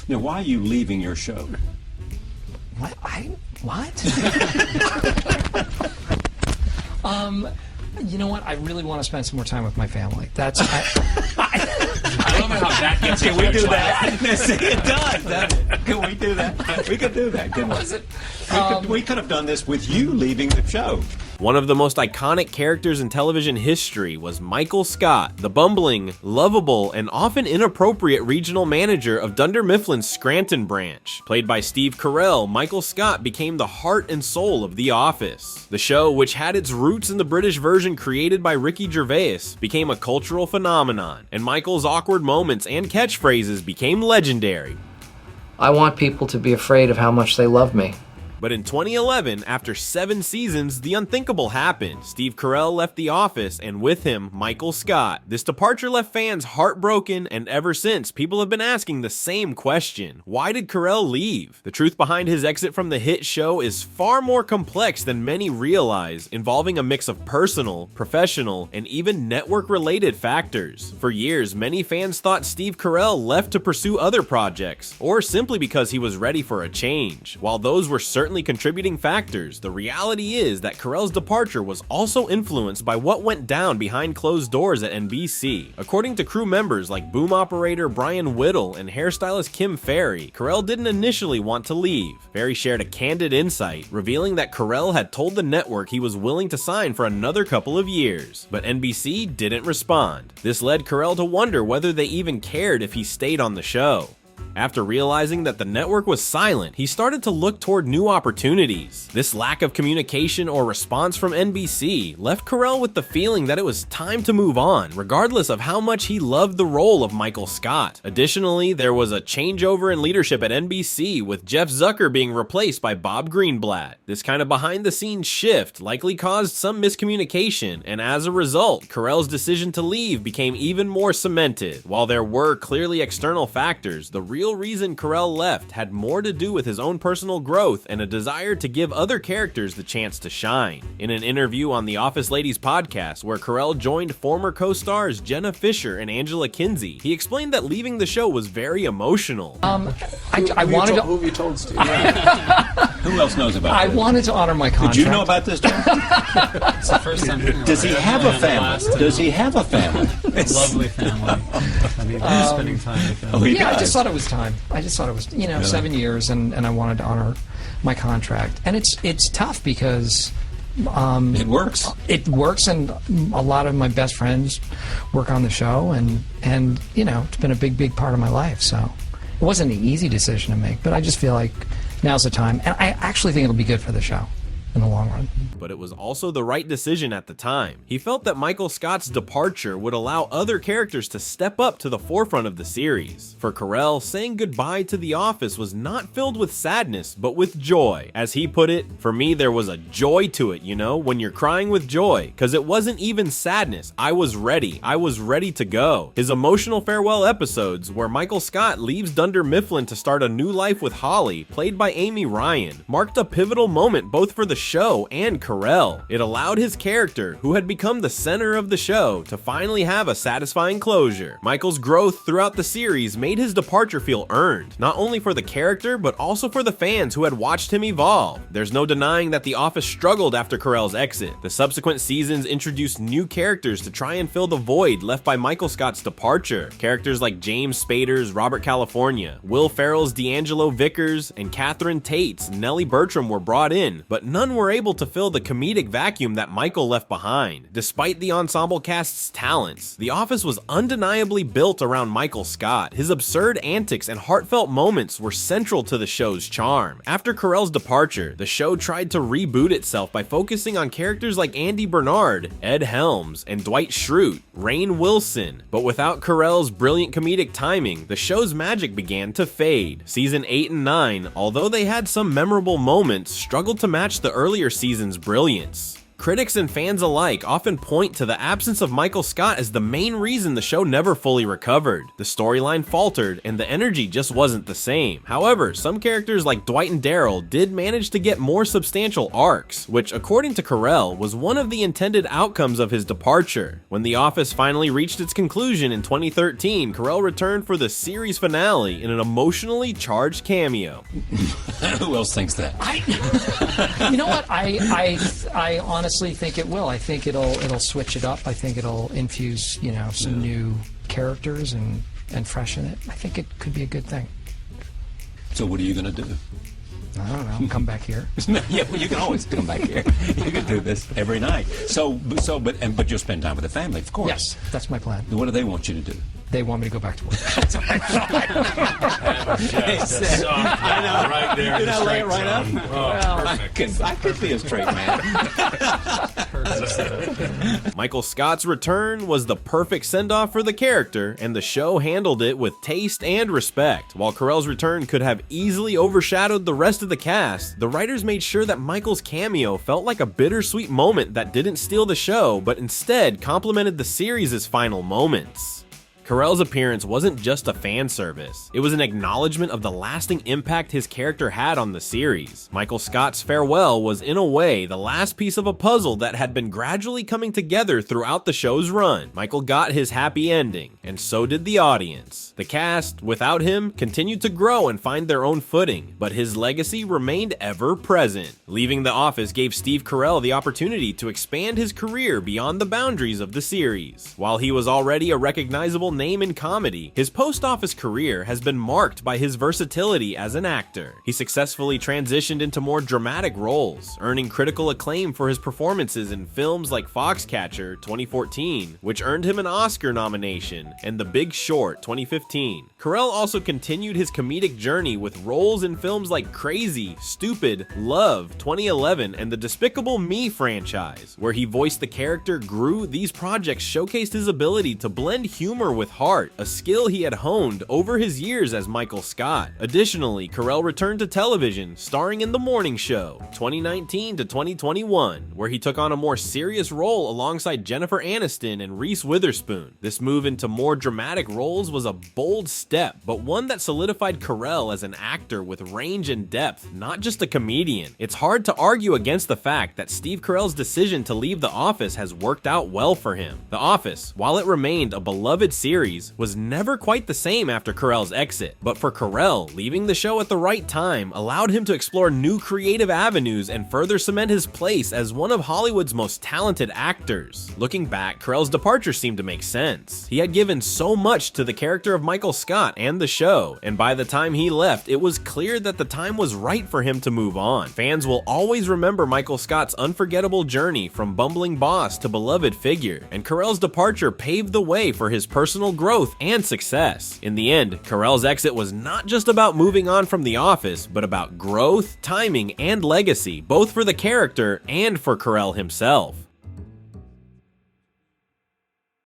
Now, why are you leaving your show? What? What? You know what? I really want to spend some more time with my family. That's. I don't know how that gets. Can we do that? See, it does. Can we do that? We could do that. We could have done this with you leaving the show. One of the most iconic characters in television history was Michael Scott, the bumbling, lovable, and often inappropriate regional manager of Dunder Mifflin's Scranton branch. Played by Steve Carrell, Michael Scott became the heart and soul of The Office. The show, which had its roots in the British version created by Ricky Gervais, became a cultural phenomenon, and Michael's awkward moments and catchphrases became legendary. I want people to be afraid of how much they love me. But in 2011, after 7 seasons, the unthinkable happened. Steve Carell left The Office, and with him, Michael Scott. This departure left fans heartbroken, and ever since, people have been asking the same question. Why did Carell leave? The truth behind his exit from the hit show is far more complex than many realize, involving a mix of personal, professional, and even network-related factors. For years, many fans thought Steve Carell left to pursue other projects, or simply because he was ready for a change. While those were certainly contributing factors, the reality is that Carell's departure was also influenced by what went down behind closed doors at NBC. According to crew members like boom operator Brian Whittle and hairstylist Kim Ferry, Carell didn't initially want to leave. Ferry shared a candid insight, revealing that Carell had told the network he was willing to sign for another couple of years, but NBC didn't respond. This led Carell to wonder whether they even cared if he stayed on the show. After realizing that the network was silent, he started to look toward new opportunities. This lack of communication or response from NBC left Carell with the feeling that it was time to move on, regardless of how much he loved the role of Michael Scott. Additionally, there was a changeover in leadership at NBC, with Jeff Zucker being replaced by Bob Greenblatt. This kind of behind-the-scenes shift likely caused some miscommunication, and as a result, Carell's decision to leave became even more cemented. While there were clearly external factors, the real reason Carell left had more to do with his own personal growth and a desire to give other characters the chance to shine. In an interview on the Office Ladies podcast, where Carell joined former co-stars Jenna Fisher and Angela Kinsey, he explained that leaving the show was very emotional. I wanted to. Who have you told, Steve? Who else knows about I this? wanted to honor my contract. Did you know about this, John? It's the first time. Does he have a family? Does he have a family? Lovely family. I mean, spending time with them. Oh, he Yeah, I does. just thought it was time. I just thought it was, Really? 7 years, and I wanted to honor my contract. And it's tough because It works. it works, and a lot of my best friends work on the show, and it's been a big part of my life. So it wasn't an easy decision to make, but I just feel like now's the time, and I actually think it'll be good for the show in the long run. But it was also the right decision at the time. He felt that Michael Scott's departure would allow other characters to step up to the forefront of the series. For Carell, saying goodbye to The Office was not filled with sadness, but with joy. As he put it, for me there was a joy to it, when you're crying with joy, because it wasn't even sadness. I was ready to go. His emotional farewell episodes, where Michael Scott leaves Dunder Mifflin to start a new life with Holly, played by Amy Ryan, marked a pivotal moment both for the show and Carell. It allowed his character, who had become the center of the show, to finally have a satisfying closure. Michael's growth throughout the series made his departure feel earned, not only for the character, but also for the fans who had watched him evolve. There's no denying that The Office struggled after Carell's exit. The subsequent seasons introduced new characters to try and fill the void left by Michael Scott's departure. Characters like James Spader's Robert California, Will Ferrell's D'Angelo Vickers, and Catherine Tate's Nellie Bertram were brought in, but none were able to fill the comedic vacuum that Michael left behind. Despite the ensemble cast's talents, The Office was undeniably built around Michael Scott. His absurd antics and heartfelt moments were central to the show's charm. After Carell's departure, the show tried to reboot itself by focusing on characters like Andy Bernard, Ed Helms, and Dwight Schrute, Rainn Wilson. But without Carell's brilliant comedic timing, the show's magic began to fade. Season 8 and 9, although they had some memorable moments, struggled to match the earlier season's brilliance. Critics and fans alike often point to the absence of Michael Scott as the main reason the show never fully recovered. The storyline faltered, and the energy just wasn't the same. However, some characters like Dwight and Daryl did manage to get more substantial arcs, which, according to Carrell, was one of the intended outcomes of his departure. When The Office finally reached its conclusion in 2013, Carrell returned for the series finale in an emotionally charged cameo. Who else thinks that? You know what? I honestly think it will. I think it'll switch it up. I think it'll infuse, some new characters and freshen it. I think it could be a good thing. So what are you going to do? I don't know. Come back here. Yeah, well, you can always come back here. You can do this every night. But you'll spend time with the family, of course. Yes, that's my plan. What do they want you to do? They want me to go back to work. Right there. Did I lay it right up? Oh, perfect. I could be a straight man. Michael Scott's return was the perfect send-off for the character, and the show handled it with taste and respect. While Carell's return could have easily overshadowed the rest of the cast, the writers made sure that Michael's cameo felt like a bittersweet moment that didn't steal the show, but instead complemented the series' final moments. Carell's appearance wasn't just a fan service, it was an acknowledgement of the lasting impact his character had on the series. Michael Scott's farewell was, in a way, the last piece of a puzzle that had been gradually coming together throughout the show's run. Michael got his happy ending, and so did the audience. The cast, without him, continued to grow and find their own footing, but his legacy remained ever present. Leaving The Office gave Steve Carell the opportunity to expand his career beyond the boundaries of the series. While he was already a recognizable name in comedy, his post-office career has been marked by his versatility as an actor. He successfully transitioned into more dramatic roles, earning critical acclaim for his performances in films like Foxcatcher 2014, which earned him an Oscar nomination, and The Big Short 2015. Carell also continued his comedic journey with roles in films like Crazy, Stupid, Love 2011, and the Despicable Me franchise, where he voiced the character Gru. These projects showcased his ability to blend humor with heart, a skill he had honed over his years as Michael Scott. Additionally, Carell returned to television, starring in The Morning Show 2019 to 2021, where he took on a more serious role alongside Jennifer Aniston and Reese Witherspoon. This move into more dramatic roles was a bold step, but one that solidified Carell as an actor with range and depth, not just a comedian. It's hard to argue against the fact that Steve Carell's decision to leave The Office has worked out well for him. The Office, while it remained a beloved series, was never quite the same after Carell's exit, but for Carell, leaving the show at the right time allowed him to explore new creative avenues and further cement his place as one of Hollywood's most talented actors. Looking back, Carell's departure seemed to make sense. He had given so much to the character of Michael Scott and the show, and by the time he left, it was clear that the time was right for him to move on. Fans will always remember Michael Scott's unforgettable journey from bumbling boss to beloved figure, and Carell's departure paved the way for his personal growth and success. In the end, Carell's exit was not just about moving on from The Office, but about growth, timing, and legacy, both for the character and for Carell himself.